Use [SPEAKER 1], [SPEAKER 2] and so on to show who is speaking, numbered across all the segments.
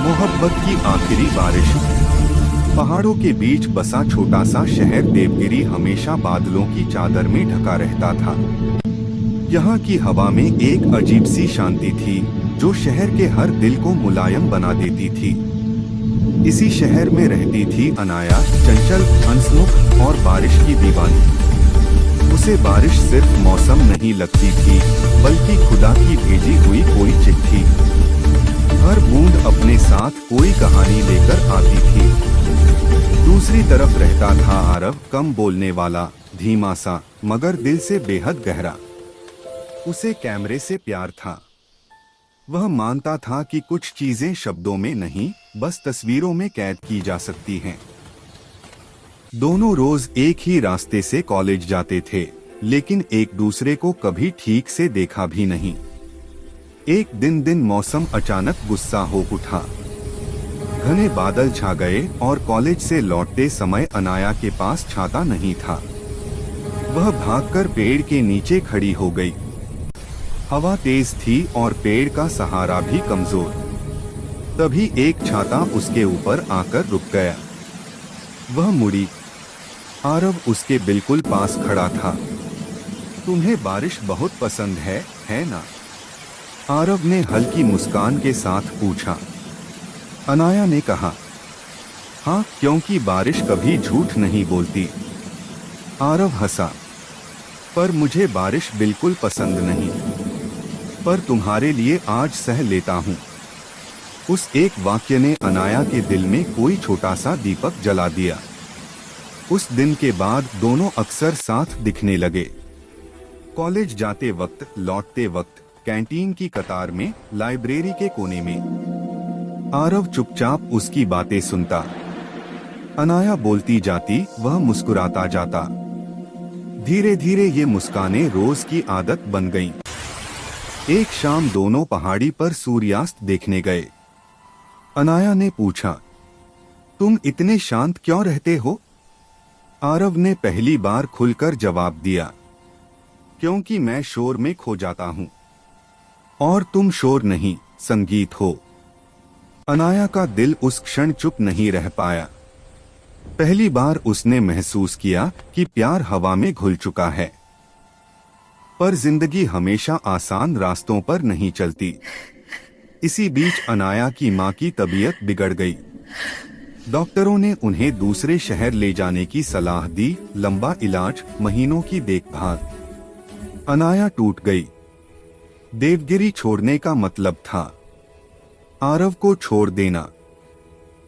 [SPEAKER 1] मोहब्बत की आखिरी बारिश। पहाड़ों के बीच बसा छोटा सा शहर देवगिरी हमेशा बादलों की चादर में ढका रहता था। यहाँ की हवा में एक अजीब सी शांति थी जो शहर के हर दिल को मुलायम बना देती थी। इसी शहर में रहती थी अनाया, चंचल, हंसमुख और बारिश की दीवानी। उसे बारिश सिर्फ मौसम नहीं लगती थी, बल्कि खुदा की भेजी हुई कोई चिट्ठी। हर बूंद अपने साथ कोई कहानी लेकर आती थी। दूसरी तरफ रहता था आरव, कम बोलने वाला, धीमा सा, मगर दिल से बेहद गहरा। उसे कैमरे से प्यार था। वह मानता था कि कुछ चीजें शब्दों में नहीं, बस तस्वीरों में कैद की जा सकती हैं। दोनों रोज एक ही रास्ते से कॉलेज जाते थे, लेकिन एक दूसरे को कभी ठीक से देखा भी नहीं। एक दिन मौसम अचानक गुस्सा हो उठा। घने बादल छा गए और कॉलेज से लौटते समय अनाया के पास छाता नहीं था। वह भागकर पेड़ के नीचे खड़ी हो गई। हवा तेज थी और पेड़ का सहारा भी कमजोर। तभी एक छाता उसके ऊपर आकर रुक गया। वह मुड़ी। आरव उसके बिल्कुल पास खड़ा था। तुम्हें बारिश बहुत पसंद है ना? आरव ने हल्की मुस्कान के साथ पूछा। अनाया ने कहा, हाँ, क्योंकि बारिश कभी झूठ नहीं बोलती। आरव हंसा। पर मुझे बारिश बिल्कुल पसंद नहीं, पर तुम्हारे लिए आज सह लेता हूँ। उस एक वाक्य ने अनाया के दिल में कोई छोटा सा दीपक जला दिया। उस दिन के बाद दोनों अक्सर साथ दिखने लगे। कॉलेज जाते वक्त, लौटते वक्त, कैंटीन की कतार में, लाइब्रेरी के कोने में। आरव चुपचाप उसकी बातें सुनता। अनाया बोलती जाती, वह मुस्कुराता जाता। धीरे धीरे ये मुस्कानें रोज की आदत बन गईं। एक शाम दोनों पहाड़ी पर सूर्यास्त देखने गए। अनाया ने पूछा, तुम इतने शांत क्यों रहते हो? आरव ने पहली बार खुलकर जवाब दिया, क्योंकि मैं शोर में खो जाता हूँ और तुम शोर नहीं, संगीत हो। अनाया का दिल उस क्षण चुप नहीं रह पाया। पहली बार उसने महसूस किया कि प्यार हवा में घुल चुका है। पर जिंदगी हमेशा आसान रास्तों पर नहीं चलती। इसी बीच अनाया की मां की तबीयत बिगड़ गई। डॉक्टरों ने उन्हें दूसरे शहर ले जाने की सलाह दी। लंबा इलाज, महीनों की देखभाल। अनाया टूट गई। देवगिरी छोड़ने का मतलब था आरव को छोड़ देना।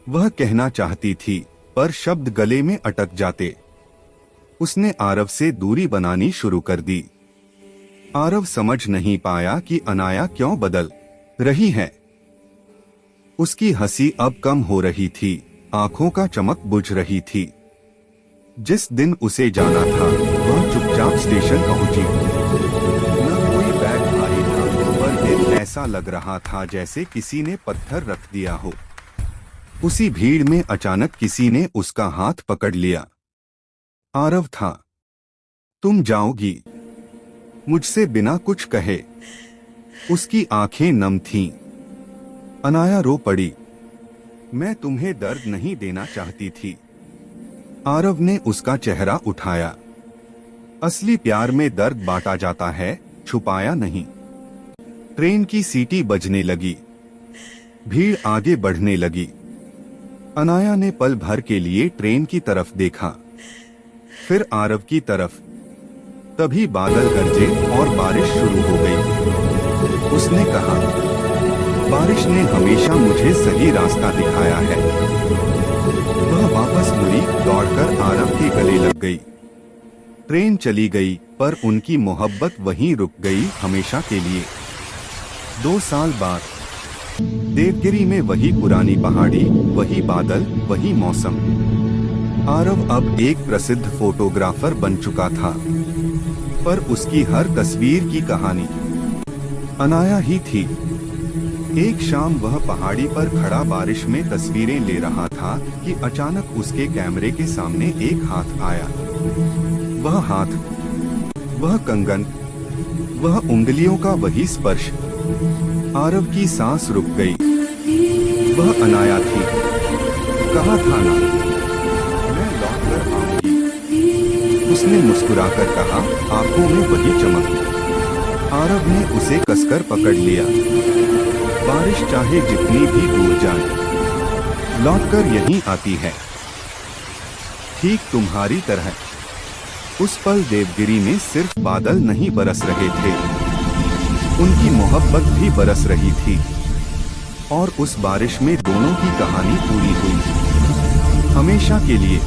[SPEAKER 1] वह कहना चाहती थी, पर शब्द गले में अटक जाते। उसने आरव से दूरी बनानी शुरू कर दी। आरव समझ नहीं पाया कि अनाया क्यों बदल रही है। उसकी हंसी अब कम हो रही थी, आंखों का चमक बुझ रही थी। जिस दिन उसे जाना था, वह चुपचाप स्टेशन पहुंची। न कोई बैग भारी था, पर दिल ऐसा लग रहा था जैसे किसी ने पत्थर रख दिया हो। उसी भीड़ में अचानक किसी ने उसका हाथ पकड़ लिया। आरव था। तुम जाओगी? मुझसे बिना कुछ कहे। उसकी आंखें नम थीं। अनाया रो पड़ी। मैं तुम्हें दर्द नहीं देना चाहती थी। आरव ने उसका चेहरा उठाया। असली प्यार में दर्द बांटा जाता है, छुपाया नहीं। ट्रेन की सीटी बजने लगी। भीड़ आगे बढ़ने लगी। अनाया ने पल भर के लिए ट्रेन की तरफ देखा, फिर आरव की तरफ। तभी बादल गरजे और बारिश शुरू हो गई। उसने कहा, बारिश ने हमेशा मुझे सही रास्ता दिखाया है। वह वापस मुड़ी, दौड़कर आरव के गले लग गई। ट्रेन चली गई, पर उनकी मोहब्बत वहीं रुक गई, हमेशा के लिए। 2 साल बाद देवगिरी में वही पुरानी पहाड़ी, वही बादल, वही मौसम। आरव अब एक प्रसिद्ध फोटोग्राफर बन चुका था, पर उसकी हर तस्वीर की कहानी अनाया ही थी। एक शाम वह पहाड़ी पर खड़ा बारिश में तस्वीरें ले रहा था कि अचानक उसके कैमरे के सामने एक हाथ आया। वह हाथ, वह कंगन, वह उंगलियों का वही स्पर्श। आरव की सांस रुक गई। वह अनाया थी। कहा था ना, मैं लौट कर आऊंगी। उसने मुस्कुराकर कहा, आंखों में वही चमक। आरव ने उसे कसकर पकड़ लिया। बारिश चाहे जितनी भी दूर जाए, लौटकर यहीं आती है, ठीक तुम्हारी तरह। उस पल देवगिरी में सिर्फ बादल नहीं बरस रहे थे, उनकी मोहब्बत भी बरस रही थी। और उस बारिश में दोनों की कहानी पूरी हुई, हमेशा के लिए।